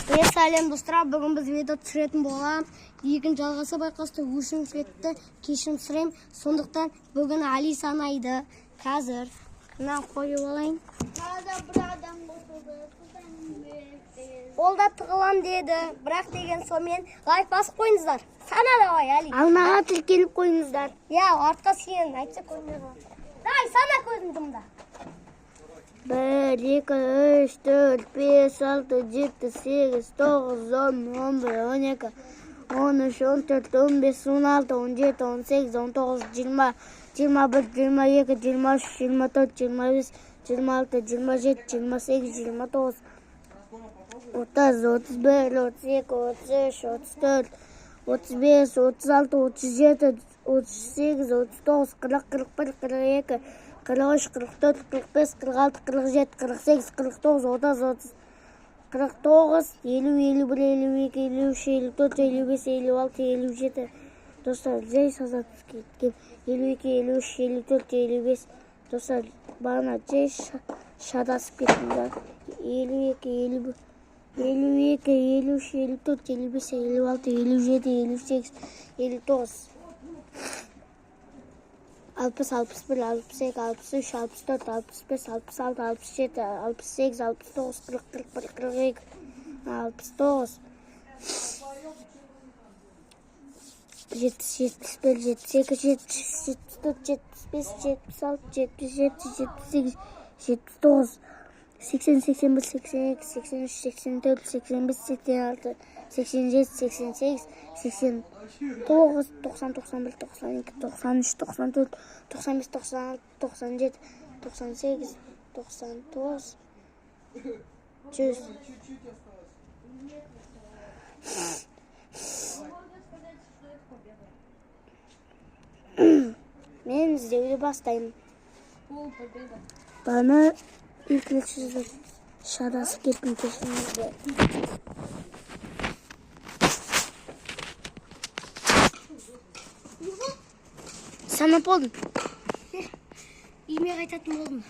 Сәлем достар, бүгін біз видео түсіретін боламыз. Екінші жалғасы байқаусызда өшім кетті, кешірім сұраймын. Сондықтан бүгін Али санайды. Қазір мына қойып алайын. Bir adam qosuldu. Ол да тығылам деді, бірақ деген сонымен лайк басып қойыңыздар. Сана давай, Али. Алмаға тіркеліп қойыңыздар. Артқа сен айтса көрмей қалады. Давай, сана көзін жұмда. 1, 2, 3, 4, 5, 6, 7, 8, 9, 10, 11, 12, 13, 14, 15, 16, 17, 18, 19, 20, 21, 22, 23, 24, 25, 26, 27, 28, 29, 30, 31, 32, 33, 34, 35, 36, 37, 38, 39, 40, 41, 42, 43, 44, 45, 46, 47, 48, 49, 30, 49, 50, 51, 52, 53, 54, 55, 56, 57. Достар, жай сазатып кеткен. 52, 53, 54, 55. Достар, бана жай шадасып кеттіңдер. 52, 53, 54, 55, 56, 57, 58, 59. 60, 61, 62, 63, 64, 65, 66, 67, 68, 69, 40, 41, 42, 69, 70, 71, 72, 74, 75, 76, 77, 78, 79, 80, 81, 82, 83, 84, 85, 86, 87, 88, 89, 90, 91, 92, 93, 94, 95, 96, 97, 98, 99, 100. Мен іздеуді бастаймын. Бана екінші шадасып кеттім кешімізде. Санап болдым. Үйме қайтатын болдым.